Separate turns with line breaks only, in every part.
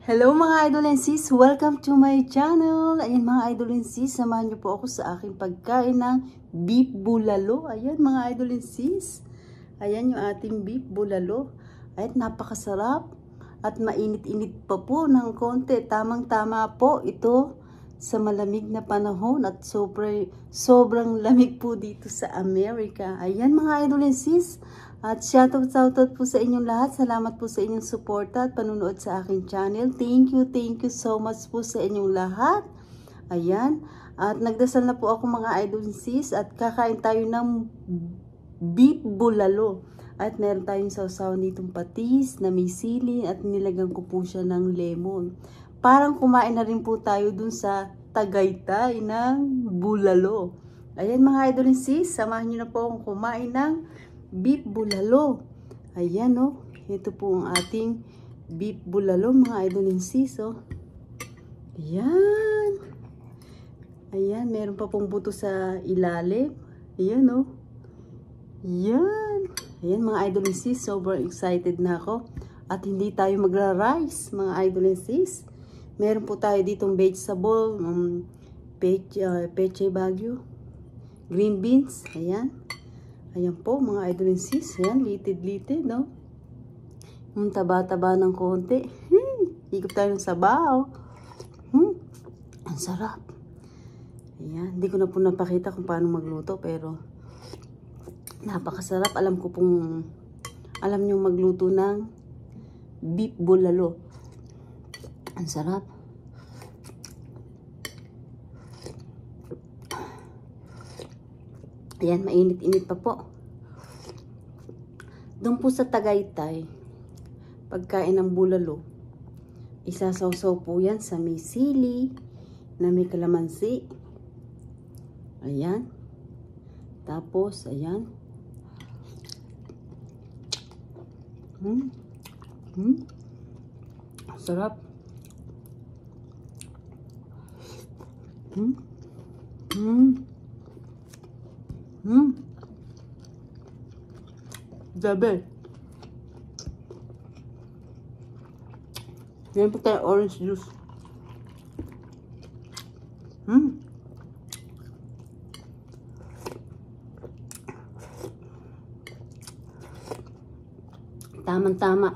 Hello mga idol and sis! Welcome to my channel! Ayan mga idol and sis, samahan niyo po ako sa aking pagkain ng beef bulalo. Ayan mga idol and sis. Ayan yung ating beef bulalo. Ayan, napakasarap at mainit-init pa po ng konti. Tamang-tama po ito sa malamig na panahon at sobrang lamig po dito sa Amerika. Ayan mga idol and sis. At shoutout po sa inyong lahat. Salamat po sa inyong suporta at panunood sa aking channel. Thank you so much po sa inyong lahat. Ayan. At nagdasal na po ako mga idol sis at kakain tayo ng beef bulalo. At meron tayong sausawan ditong patis na may sili at nilagyan ko po siya ng lemon. Parang kumain na rin po tayo dun sa Tagaytay ng bulalo. Ayan mga idol sis, samahan nyo na po akong kumain ng beef bulalo. Ayan o. Ito po ang ating beef bulalo mga idol and sis o. Ayan. Ayan. Meron pa pong buto sa ilalim. Ayan o. Ayan. Ayan mga idol and sis. Sobrang excited na ako. At hindi tayo magra-rice mga idol and sis. Meron po tayo ditong vegetable. Peche Baguio. Green beans. Ayan. Ayan po mga idol and sis. Ayan, litid-litid, no? Taba-taba ng konti. Higop tayo ng sabaw. Ang sarap. Ayan, hindi ko na po napakita kung paano magluto, pero napakasarap. Alam nyo magluto ng beef bulalo. Ang sarap. Ayan, mainit-init pa po. Doon po sa Tagaytay, pagkain ng bulalo, isasawsaw po yan sa may sili, na may kalamansi. Ayan. Tapos, ayan. Sarap. Gabi. Yan po tayo orange juice. Tamang-tama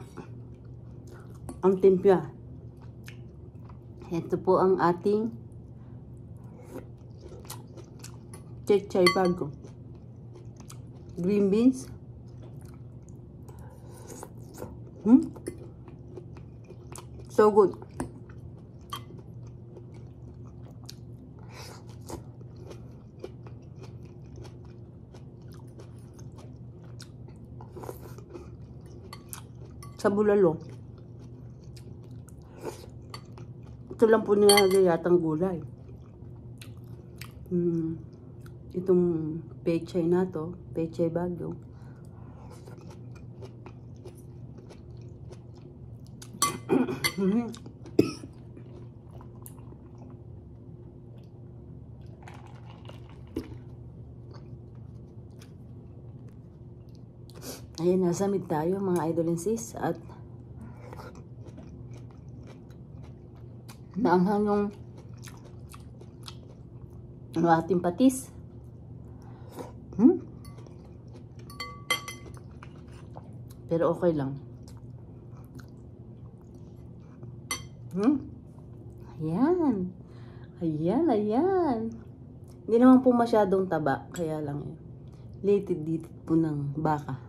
ang timpya. Ito po ang ating Peche Baguio. Green beans. So good. Sa bulalo, ito lang po nilalagay yatang gulay. Itong peche na to, Peche Baguio. Ayan, nasa mid tayo mga idol and sis. At naanghang yung ating patis. Pero okay lang. Ayan. Ayan. Hindi naman po masyadong taba. Kaya lang yun. Litid-litid po ng baka.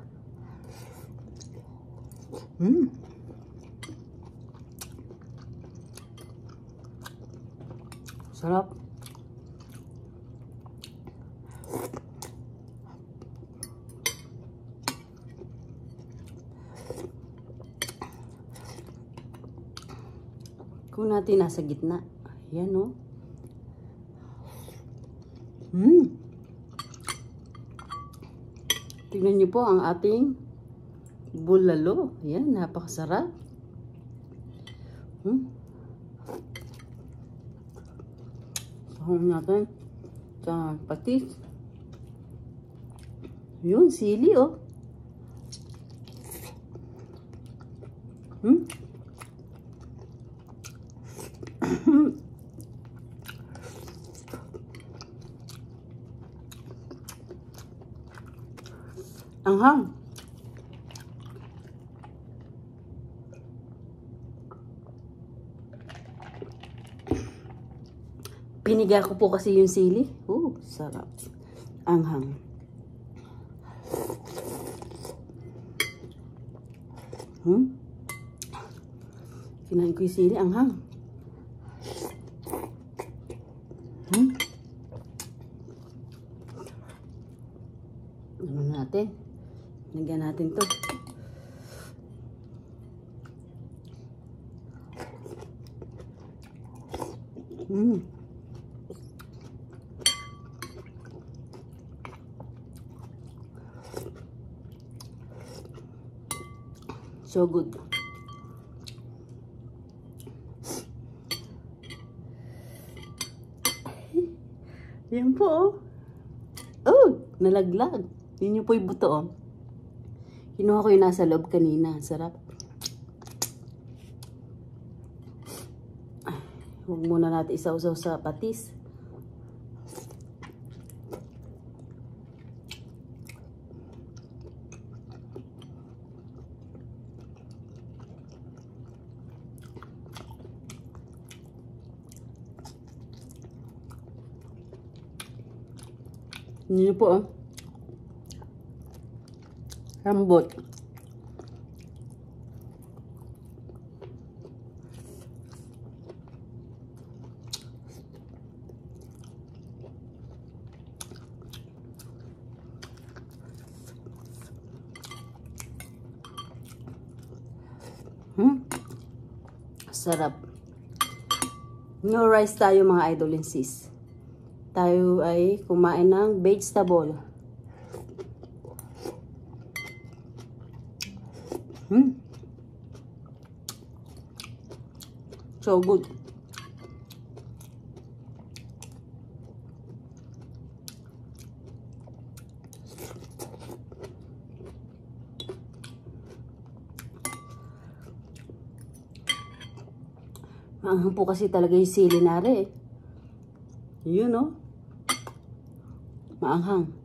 Sarap. Kung natin nasa gitna. Ayan o. Tignan niyo po ang ating bulalo. Ayan, napakasarap. Sahong natin sa patis. Yun, sili oh. Anghang. Piniga ko po kasi yung sili. Sarap. Anghang. Kinain ko yung sili. Anghang. Ano natin? Lagyan natin to. So good. Yan po, nalaglag. Yun yung po yung buto, Kinuha ko yung nasa loob kanina. Sarap. Huwag muna natin isausaw sa patis. Yun po, Rambot. Sarap. No rice tayo mga idol and sis. Tayo ay kumain ng vegetable. So good. Maanghang po kasi talaga yung sili nare. Yun, maanghang.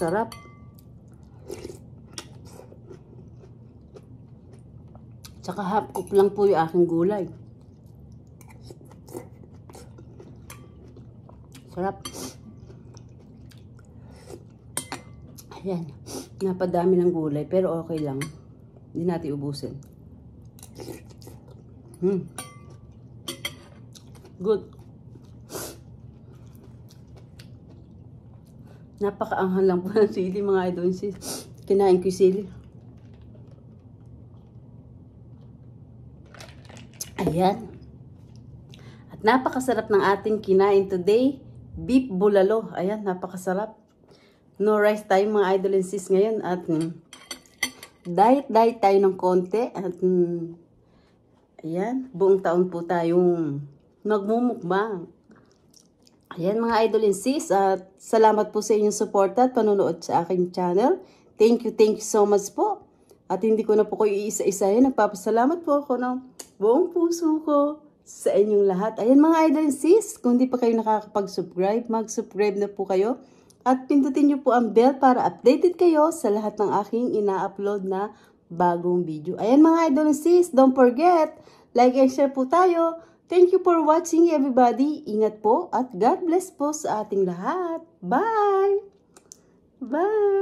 Sarap. Tsaka half cup lang po yung aking gulay. Sarap. Ayan. Napadami ng gulay pero okay lang. Hindi natin ubusin. Good. Napakaanghang lang po ng sili mga idol. Kinain ko yung sili. Ayan. At napakasarap ng ating kinain today. Beef bulalo. Ayan, napakasarap. No rice tayo mga idol and sis ngayon. At diet tayo ng konti. At ayan, buong taon po tayong nagmumukbang. Ayan mga idol and sis. At salamat po sa inyong support at panonood sa aking channel. Thank you so much po. At hindi ko na po kayo iisa-isahin. Nagpapasalamat po ako ng buong puso ko sa inyong lahat. Ayan mga idol and sis, kung hindi pa kayo nakakapag-subscribe, mag-subscribe na po kayo. At pindutin nyo po ang bell para updated kayo sa lahat ng aking ina-upload na bagong video. Ayan mga idol and sis, don't forget, like and share po tayo. Thank you for watching everybody. Ingat po at God bless po sa ating lahat. Bye! Bye!